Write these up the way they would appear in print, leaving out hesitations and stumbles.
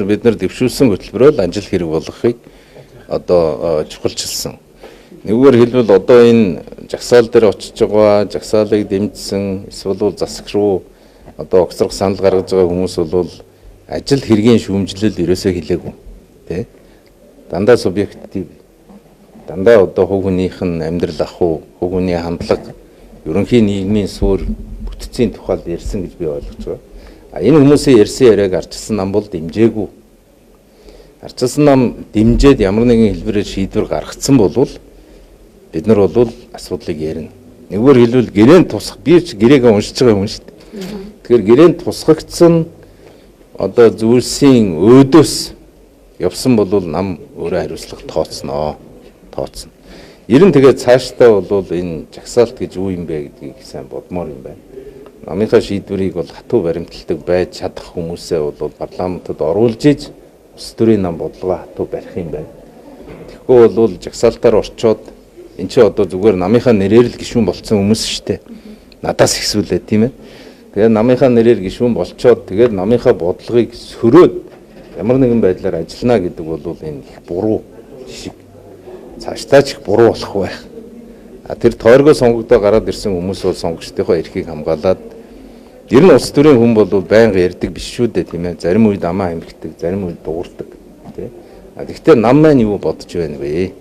Бид нар дэвшүүлсэн хөтөлбөрөөр ажил хэрэг болгохыг одоо чухалчилсан. Нэггээр хэлбэл одоо энэ жагсаал дээр очиж байгаа, жагсаалыг дэмжсэн, эсвэл засаг руу одоо огцрох санал гаргаж байгаа хүмүүс бол ажил хэргийн шүүмжлэл ерөөсөө хэлээгүй. Тэ? Дандаа субъектив. Дандаа одоо хувь хүнийх нь амьдрал ах уу, хувь хүний хандлага, ерөнхий нийгмийн суурь бүтцийн тухайд ярьсан гэж би ойлгож байгаа. Энэ хүмүүсийн ярьсан яриаг арчилсан нам бол дэмжээгүй. Арчилсан нам дэмжээд ямар нэгэн хэлбэрээр шийдвэр гаргацсан бол бид нар бол асуудлыг ярина. Нэггээр хэлбэл гэрээнд тусах, би ч гэрээгээ уншиж байгаа юм шүү дээ. Тэгэхээр гэрээнд тусгагдсан одоо зүйлсийн өөдөөс явсан бол нам өөрөө хариуцлага тооцно. Ер нь тэгээд цаашдаа бол энэ жагсаалт гэж юу юм бэ гэдгийг сайн бодмоор юм байна. Намынхаа шийдвэрийг бол хатуу баримталдаг байж чадах хүмүүсээ бол парламентод оруулж иж улс төрийн нам бодлого хатуу барих юм байна. Тэгэхгүй бол жагсаалтаар орчоод эн чинь одоо зүгээр намынхаа нэрээр л гишүүн болцсон хүмүүс шүү дээ. Надаас ихсүүлээ тийм ээ. Тэгээд намынхаа нэрээр гишүүн болчоод тэгээд намынхаа бодлогыг сөрөөд ямар нэгэн байдлаар ажиллана гэдэг бол энэ их буруу жишг. Цаашдаа ч их буруу болох байх. Тэр тойргоо сонгогдоо гараад ирсэн хүмүүс бол сонгогчдынхоо эрхийг хамгаалаад ер нь улс төрийн хүн бол байнга ярьдаг биш шүү дээ тийм ээ. Зарим үед амаа амьддаг, зарим үед дуурдаг тийм. Гэхдээ нам маань юу бодож байна вэ?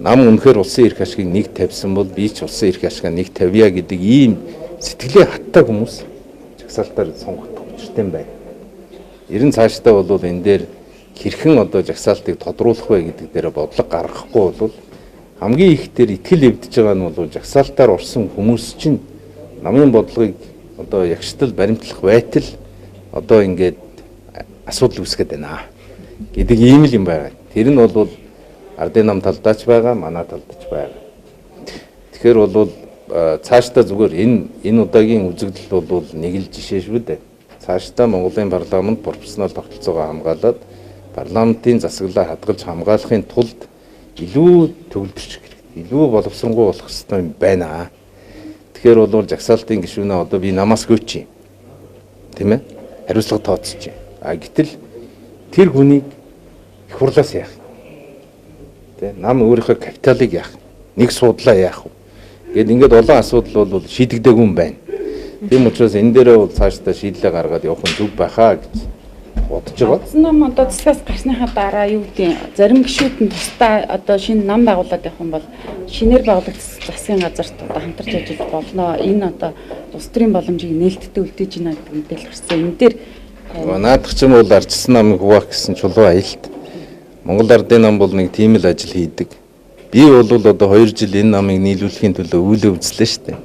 Нам үнэхээр улсын эрх ашгийг нэг тавьсан бол би ч улсын эрх ашгаа нэг тавья гэдэг ийм сэтгэлийн хаттай хүмүүс жагсаалтаар сонгогдох учиртай байна. Ер нь цаашдаа бол энэ дээр хэрхэн одоо жагсаалтыг тодруулах вэ гэдэг дээр бодлого гаргахгүй бол хамгийн их дээр итгэл эвдэж байгаа нь бол жагсаалтаар орсон хүмүүс чинь намын бодлогыг одоо ягштал баримтлах байтал одоо ингээд асуудал үүсгээд байна гэдэг ийм л юм байна. Тэр нь бол ардын нам талдаач байгаа, манай талдаач байгаа. Тэгэхээр бол цаашдаа зүгээр энэ удаагийн үзэгдэл бол нэг л жишээ шүү дээ. Цаашдаа Монголын парламент пропорционал тогтолцоогоо хамгаалаад парламентын засаглалаа хадгалж хамгаалахын тулд илүү төвлөрч илүү боловсронгуй болох хэрэгтэй юм байна. Тэгэхээр бол жагсаалтын гишүүнээ одоо би намаас гүйч юм. Тийм ээ? Хариуцлага тооцож байна. Гэтэл тэр хүнийг их хурлаас яах юм? Тэ? Нам өөрийнхөө капиталыг яах юм? Нэг суудлаа яах вэ? Гэт ингээд олон асуудал бол шийдэгдээгүй юм байна. Тийм учраас энэ дээрээ бол цаашдаа шийдлээ гаргаад явах нь зүг байхаа гэж бодож байгаа. Нам одоо засгаас гарсныхаа дараа юу гэдэг зарим гишүүд нь тусдаа одоо шинэ нам байгуулад явах юм бол шинээр байгуулагдсан засгийн газарт одоо хамтарч ажиллаж болно. Энэ одоо улс төрийн боломжийг нээлттэй үлдээж байна гэдэг мэдээлэл гарсан. Энэ дээр наадах ч юм бол арчилсан намыг хуваах гэсэн чулуу аялт. Монгол Ардын нам бол нэг тийм л ажил хийдэг. Би бол одоо 2 жил энэ намыг нийлүүлэхийн төлөө үйл явдлаа шүү дээ.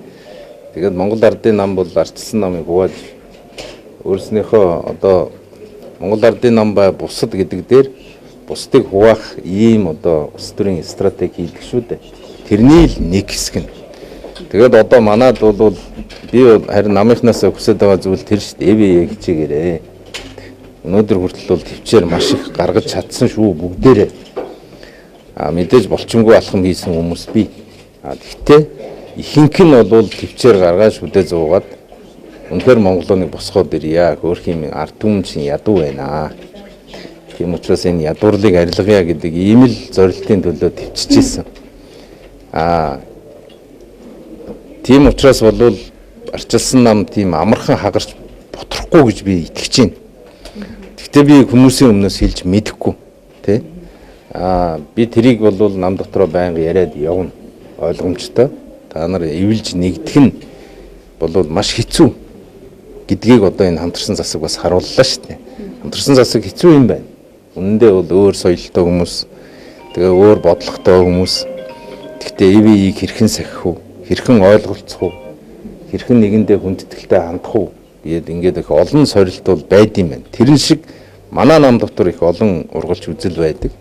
Тэгээд Монгол Ардын нам бол арчилсан намыг хувааж өөрснийхөө одоо Монгол Ардын нам ба бусад гэдэг дээр бусдыг хуваах ийм одоо улс төрийн стратеги хийдэг шүү дээ. Тэрний л нэг хэсэг нь. Тэгээд одоо манад бол би харин намынхнаас хүсэж байгаа зүйл тэр шүү дээ. ЭВ хичээгээрээ. Өнөөдөр хүртэл бол төвчээр маш их гаргаж чадсан шүү бүгдээрээ. Мэдээж болчингүй алхам хийсэн хүмүүс би. Гэхдээ ихэнх нь бол төвчээр гаргаад шүдэ зуугаад үнэхээр Монголыг босгоод ирье. Хөөх юм ард түмэн чинь ядуу байна. Тийм учраас энэ ядуурлыг арилгая гэдэг ийм л зорилтын төлөө төвччихсэн. Тийм учраас бол арчилсан нам тийм амархан хагарч ботрахгүй гэж би итгэж байна. Гэхдээ би хүмүүсийн өмнөөс хэлж мэдэхгүй. Тэ? Би тэрийг бол нам дотроо байнга яриад явна. Ойлгомжтой. Та нар эвэлж нэгдэх нь бол маш хэцүү гэдгийг одоо энэ хамтарсан засаг бас харууллаа шүү дээ. Хамтарсан засаг хэцүү юм байна. Үнэндээ бол өөр соёлтой хүмүүс, тэгээ өөр бодлоготой хүмүүс. Гэхдээ ЭВ-ийг хэрхэн сахих вэ? Хэрхэн ойлголцох вэ? Хэрхэн нэгэндээ хүндэтгэлтэй хандах вэ? Ингээд их олон сорилт бол байд юм байна. Тэрэн шиг манай нам дотор их олон ургалж үзэл байдаг.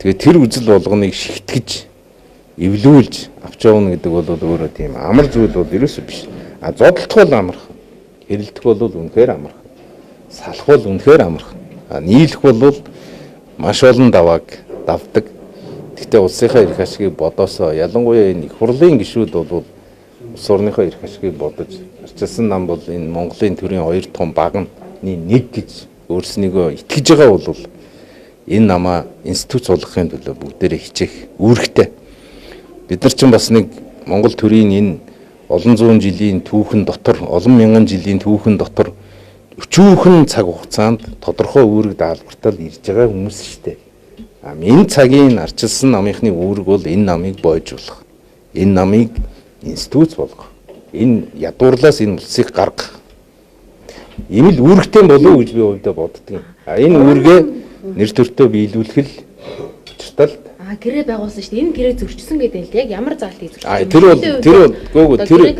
Тэгээ тэр үзэл болгоныг шигтгэж, эвлүүлж авч явна гэдэг бол өөрөө тийм амар зүйл бол ерөөсөө биш. Зодтолтох бол амархан. Хэрэлдэх бол үнэхээр амархан. Салах бол үнэхээр амархан. Нийлэх бол маш олон давааг давдаг. Гэхдээ улсынхаа эрх ашгийг бодосоо ялангуяа энэ их хурлын гишүүд бол улс орныхоо эрх ашгийг бодож арчилсан нам бол энэ Монголын төрийн 2 том багны нэг гэж өөрснийгөө итгэж байгаа бол энэ намаа институт суулгахын төлөө бүгдээрээ хичээх үүрэгтэй. Бид нар ч бас нэг Монгол төрийн энэ олон зуун жилийн түүхэн дотор, олон мянган жилийн түүхэн дотор өчүүхэн цаг хугацаанд тодорхой үүрэг даалгавартал ирж байгаа хүмүүс шүү дээ. Энэ цагийн арчилсан намынхны үүрэг бол энэ намыг бойжуулах. Энэ намыг институт болгох. Энэ ядуурлаас энэ улсыг гаргах. Ийм л үүрэгтэй болов уу гэж би хувьдаа боддгийн. Энэ үүргээ нэр төртөө биелүүлэх л учиртай л. Гэрээ байгуулсан шүү дээ. Энэ гэрээ зөрчсөн гэдэг нь л яг ямар заалтыг зөрчсөн. Тэр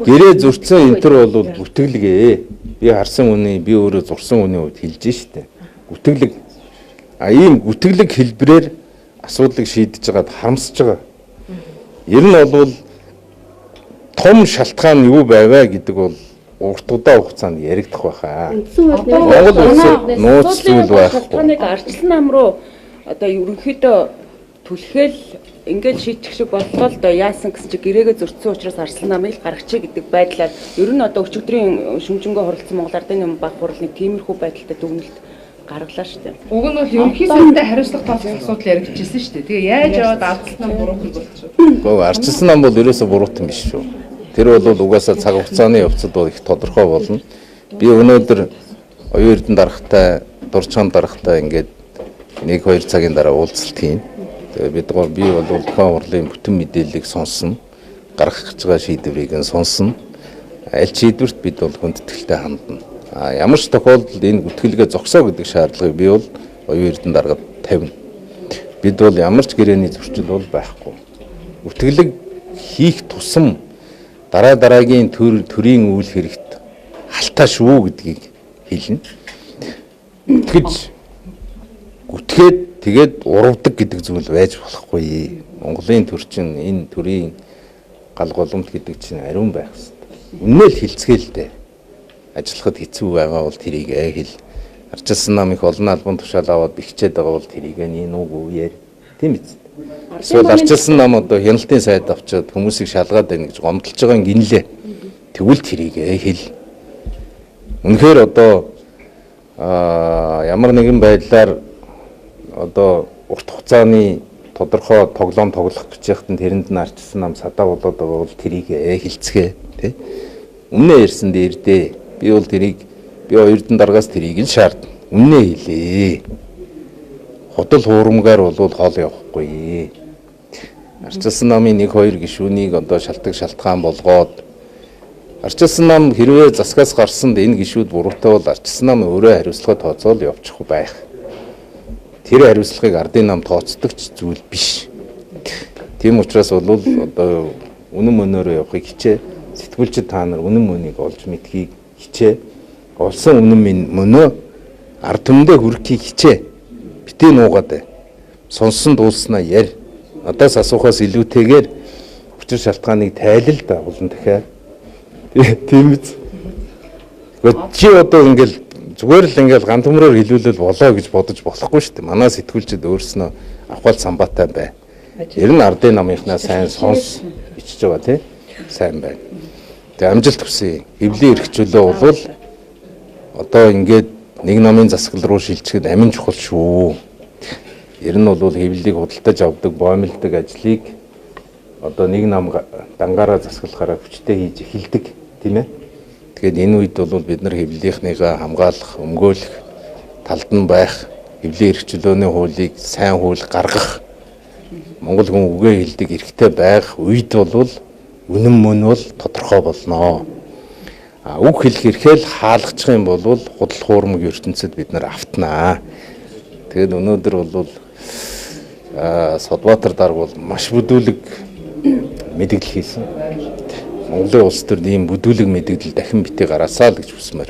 гэрээ зөрчсөн энэ төр бол бүтэглэгээ. Би харсан үний, би өөрөө зурсан үний үед хэлж штэ. Бүтэглэг. Ийм бүтэглэг хэлбэрээр асуудлыг шийдэж байгаад харамсаж байгаа. Ер нь бол том шалтгаан юу байваа гэдэг бол урт удаан хугацаанд яригдах байхаа. Монгол улсад нууц зүйл байхгүй. Шалтгааныг арчилсан нам руу одоо ерөнхийдөө түлхээл ингээд шийдэх шиг боллоо л доо яасан гэсэн чи гэрээгээ зөрчсөн учраас арчилсан намыг гаргачих гэдэг байдлаар ер нь одоо өчигдрийн шүмжэнгөө хурлцсан Монгол Ардын Нэмэн баг хурлын тиймэрхүү байдалтай дүгнэлт гаргалаа шүү дээ. Уг нь бол ерөнхий сайдтай хариуцлага тооцох асуудал яригдчихсэн шүү дээ. Тэгээ яаж яваад арчилсан нам буруухан болчихв. Гэхдээ арчилсан нам бол ерөөсө буруутан биш шүү. Тэр бол угаасаа цаг хугацааны явцад бол их тодорхой болно. Би өнөөдөр оюун эрдэнэ даргатай, дурчхан даргатай ингээд 1-2 цагийн дараа уулзалт хийн. Тэгээ би бол тухайн хурлын бүтэн мэдээллийг сонсно. Гаргах гэж байгаа шийдвэрийг нь сонсно. Аль шийдвэрт бид бол хүндэтгэлтэй хандна. Ямар ч тохиолдолд энэ бүтгэлгээ зогсоо гэдэг шаардлагыг би бол оюун эрдэнэ даргад тавина. Бид бол ямар ч гэрээний зөрчил бол байхгүй. Бүтгэлэг хийх тусам дараагийн төрийн үйл хэрэгт халтаа шүү гэдгийг хэлнэ. Гүтгээд тэгээд урвдаг гэдэг зүйл байж болохгүй. Монголын төр чинь энэ төрийн гал голомт гэдэг чинь ариун байх хэрэгтэй. Үнээл хилцгээлтэй ажиллахад хэцүү байгаа бол тэрийг хэл. Арчилсан нам их олон албан тушаал аваад бэхжээд байгаа бол тэрийг энэ үг үеэр тийм биз. Эсвэл арчилсан нам одоо хяналтын сайд авчиад хүмүүсийг шалгаад байна гэж гомдолж байгаа юм гинлээ. Тэгвэл тэрийг хэл. Үнэхээр одоо ямар нэгэн байдлаар одоо урт хугацааны тодорхой тоглоом тоглох гэж яхад тэрэнд нь арчилсан нам садаа болоод байгаа бол тэрийг хилцгээ тий. Үнэ ярьсан дээр дээ. Би бол тэрийг оюун даргаас тэрийг нь шаардна. Үнэ хэлээ. Хотол хуурамгаар бол хоол явахгүй. Арчилсан намын 1-2 гишүүнийг одоо шалтгаан болгоод арчилсан нам хэрвээ засгаас гарсанд энэ гишүүд буруутай бол арчилсан нам өөрөө хариуцлага тооцоол явчих байх. Тэр хариуцлагыг ардын нам тооцдог ч зүйл биш. Тийм учраас бол одоо үнэн мөнөөрөө явахыг хичээ. Сэтгүүлчид та нар үнэн мөнийг олж мэдхийг хичээ. Олсон үнэн мөнөө ард түмэндээ хүрэхийг хичээ. Битээ нуугаад бай. Сонсон дуулснаа ярь. Надаас асуухаас илүүтэйгээр учир шалтгааныг тайлал да улан дахиад. Тийм биз. Чи одоо ингээл зүгээр л ингээл ган төмрөөр хилүүлэл болоо гэж бодож болохгүй шүү дээ. Манай сэтгүүлчид өөрснөө авахал самбаатай бай. Ер нь ардын намынхнаа сайн сонс бичиж байгаа тий. Сайн байна. Тэгээ амжилт хүсье. Хэвлийн эрхчлөө бол одоо ингээд нэг намын засаглал руу шилжихэд амин чухал шүү. Ер нь бол хэвлэлийг худалдаж авдаг, боомлдог ажлыг одоо нэг нам дангаараа засаглахаараа хүчтэй хийж эхэлдэг, тийм ээ. Тэгээд энэ үед бол бид нар хэвлэлийнхнийгаа хамгаалах, өмгөөлөх талд нь байх, хэвлийн эрхчлөөний хуулийг сайн хууль гаргах, Монгол хүн үгээ хэлдэг эрхтэй байх үед бол үнэн мөн бол тодорхой болно. Үг хэлэх эрхэл хаалгачих юм бол худал хуурмаг ертөнцид бид нар автнаа. Тэгээд өнөөдөр бол Содбаатар дарга бол маш бүдүүлэг мэдээлэл хийсэн. Монголын улс төр ийм бүдүүлэг мэдээлэл дахин битгий гараасаа л гэж хүсмээр.